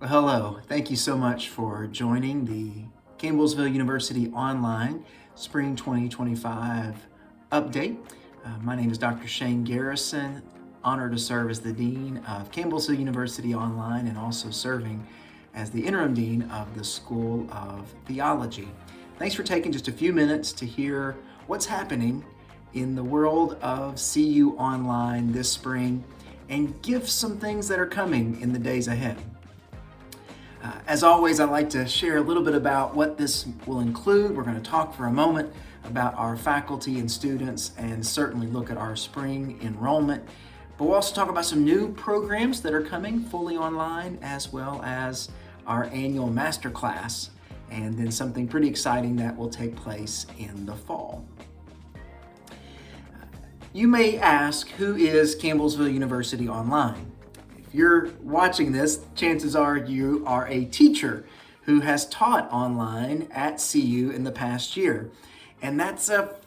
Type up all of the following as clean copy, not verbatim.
Well, hello. Thank you so much for joining the Campbellsville University Online Spring 2025 update. My name is Dr. Shane Garrison, honored to serve as the Dean of Campbellsville University Online and also serving as the Interim Dean of the School of Theology. Thanks for taking just a few minutes to hear what's happening in the world of CU Online this spring and give some things that are coming in the days ahead. As always, I'd like to share a little bit about what this will include. We're going to talk for a moment about our faculty and students and certainly look at our spring enrollment. But we'll also talk about some new programs that are coming fully online, as well as our annual masterclass, and then something pretty exciting that will take place in the fall. You may ask, who is Campbellsville University Online? You're watching this, chances are you are a teacher who has taught online at CU in the past year. And that's a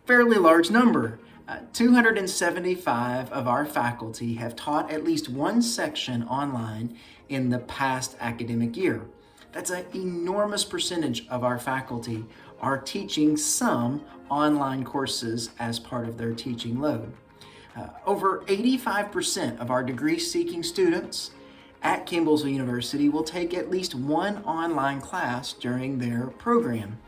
fairly large number. 275 of our faculty have taught at least one section online in the past academic year. That's an enormous percentage of our faculty are teaching some online courses as part of their teaching load. Over 85% of our degree-seeking students at Campbellsville University will take at least one online class during their program.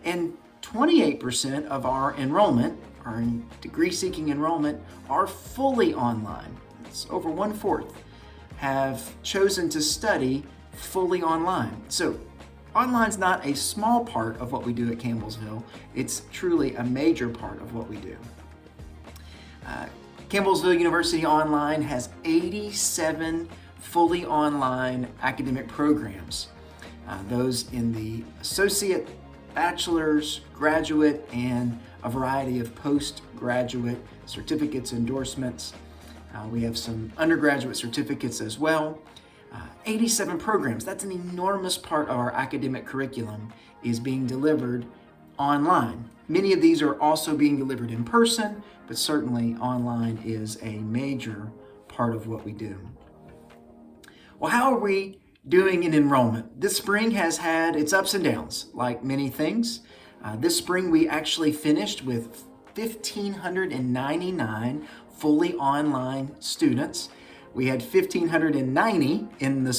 And 28% of our enrollment, our degree-seeking enrollment, are fully online. It's over 1/4 have chosen to study fully online. So online's not a small part of what we do at Campbellsville. It's truly a major part of what we do. Campbellsville University Online has 87 fully online academic programs. Those in the associate, bachelor's, graduate, and a variety of postgraduate certificates, endorsements. We have some undergraduate certificates as well. 87 programs, that's an enormous part of our academic curriculum is being delivered online. Many of these are also being delivered in person, but certainly online is a major part of what we do. Well, how are we doing in enrollment? This spring has had its ups and downs, like many things. This spring we actually finished with 1,599 fully online students. We had 1,590 in the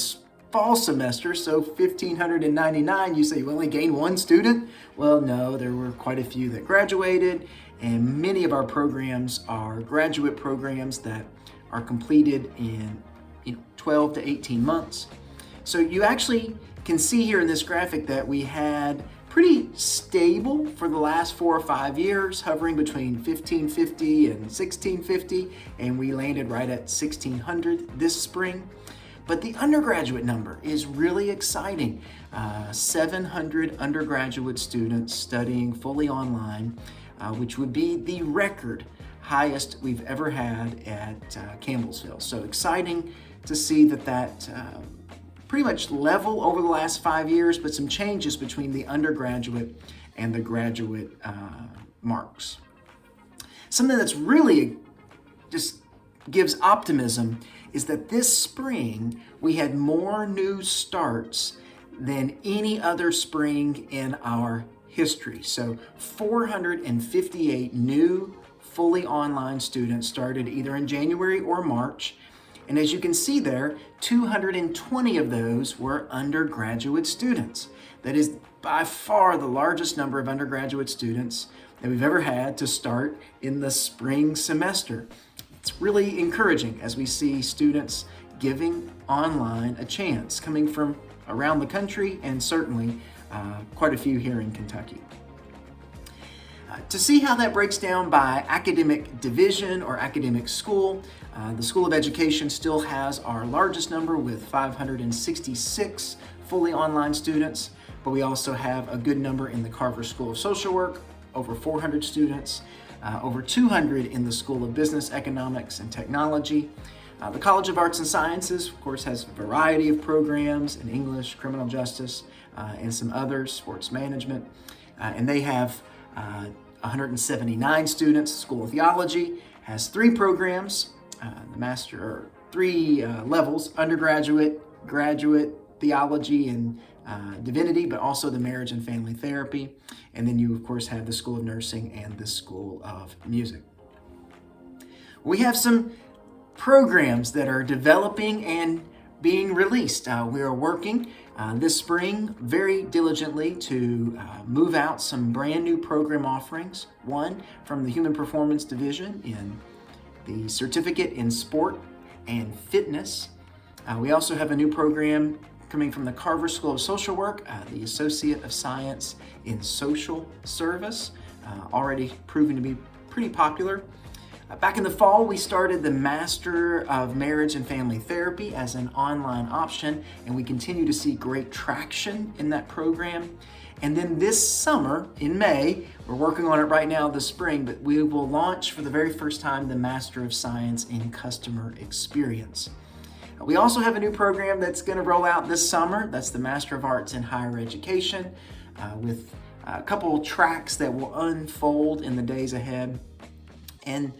fall semester, so 1,599, you say you only gained one student? Well, no, there were quite a few that graduated, and many of our programs are graduate programs that are completed in 12 to 18 months. So you actually can see here in this graphic that we had pretty stable for the last 4 or 5 years, hovering between 1,550 and 1,650, and we landed right at 1,600 this spring. But the undergraduate number is really exciting. 700 undergraduate students studying fully online, which would be the record highest we've ever had at Campbellsville. So exciting to see that pretty much level over the last 5 years, but some changes between the undergraduate and the graduate marks. Something that's really just gives optimism is that this spring we had more new starts than any other spring in our history. So 458 new fully online students started either in January or March. And as you can see there, 220 of those were undergraduate students. That is by far the largest number of undergraduate students that we've ever had to start in the spring semester. It's really encouraging as we see students giving online a chance, coming from around the country and certainly quite a few here in Kentucky. To see how that breaks down by academic division or academic school, the School of Education still has our largest number with 566 fully online students, but we also have a good number in the Carver School of Social Work, over 400 students, over 200 in the School of Business, Economics, and Technology. The College of Arts and Sciences, of course, has a variety of programs in English, criminal justice, and some others, sports management, and they have 179 students. School of Theology has 3 programs, the master, or 3 levels, undergraduate, graduate, theology and divinity, but also the marriage and family therapy. And then you, of course, have the School of Nursing and the School of Music. We have some programs that are developing and being released. We are working this spring very diligently to move out some brand new program offerings. One from the Human Performance Division in the Certificate in Sport and Fitness. We also have a new program coming from the Carver School of Social Work, the Associate of Science in Social Service, already proving to be pretty popular. Back in the fall, we started the Master of Marriage and Family Therapy as an online option, and we continue to see great traction in that program. And then this summer, in May, we're working on it right now this spring, but we will launch for the very first time the Master of Science in Customer Experience. We also have a new program that's going to roll out this summer. That's the Master of Arts in Higher Education, with a couple tracks that will unfold in the days ahead. And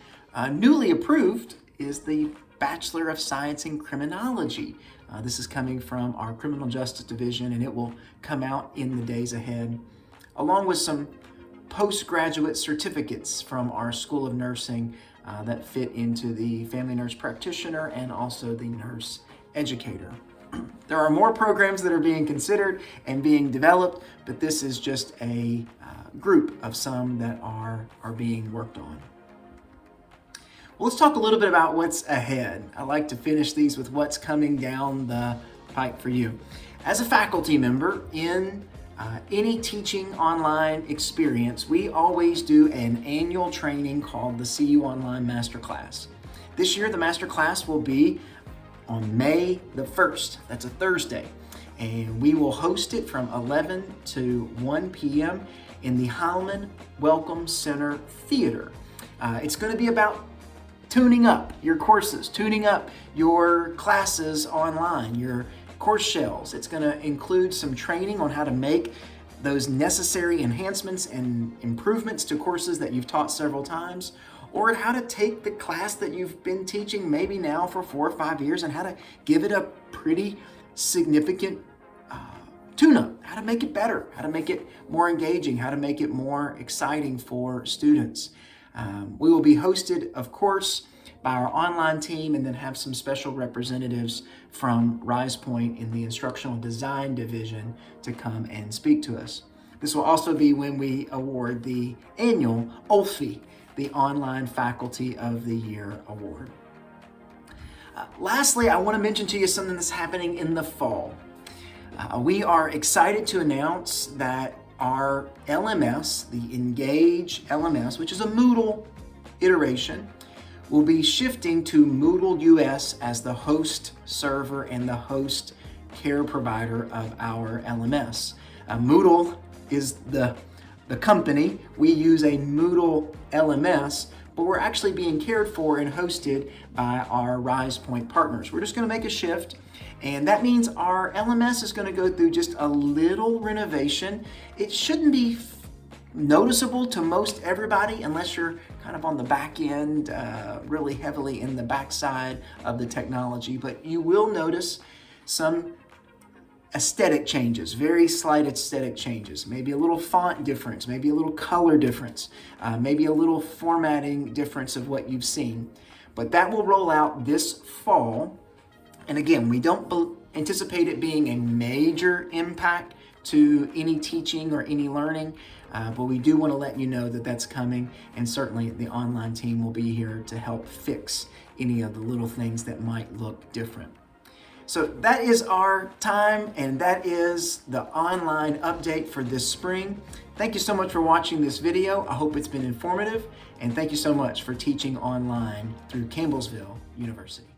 newly approved is the Bachelor of Science in Criminology. This is coming from our Criminal Justice Division, and it will come out in the days ahead, along with some postgraduate certificates from our School of Nursing that fit into the Family Nurse Practitioner and also the Nurse Educator. There are more programs that are being considered and being developed, but this is just a group of some that are being worked on. Well, let's talk a little bit about what's ahead. I like to finish these with what's coming down the pipe for you. As a faculty member in any teaching online experience, we always do an annual training called the CU Online Masterclass. This year, the Masterclass will be on May the 1st. That's a Thursday. And we will host it from 11 to 1 p.m. in the Heilman Welcome Center Theater. It's going to be about tuning up your courses, tuning up your classes online, your course shells. It's going to include some training on how to make those necessary enhancements and improvements to courses that you've taught several times, or how to take the class that you've been teaching maybe now for 4 or 5 years and how to give it a pretty significant tune-up, how to make it better, how to make it more engaging, how to make it more exciting for students. We will be hosted, of course, by our online team, and then have some special representatives from Rise Point in the Instructional Design Division to come and speak to us. This will also be when we award the annual OLFI, the Online Faculty of the Year Award. Lastly, I want to mention to you something that's happening in the fall. We are excited to announce that our LMS, the Engage LMS, which is a Moodle iteration, will be shifting to Moodle US as the host server and the host care provider of our LMS. Moodle is the company. We use a Moodle LMS, but we're actually being cared for and hosted by our Rise Point partners. We're just going to make a shift, and that means our LMS is going to go through just a little renovation. It shouldn't be noticeable to most everybody unless you're kind of on the back end, really heavily in the backside of the technology, but you will notice some aesthetic changes, very slight aesthetic changes, maybe a little font difference, maybe a little color difference, maybe a little formatting difference of what you've seen. But that will roll out this fall. And again, we don't anticipate it being a major impact to any teaching or any learning, but we do want to let you know that that's coming, and certainly the online team will be here to help fix any of the little things that might look different. So that is our time, and that is the online update for this spring. Thank you so much for watching this video. I hope it's been informative, and thank you so much for teaching online through Campbellsville University.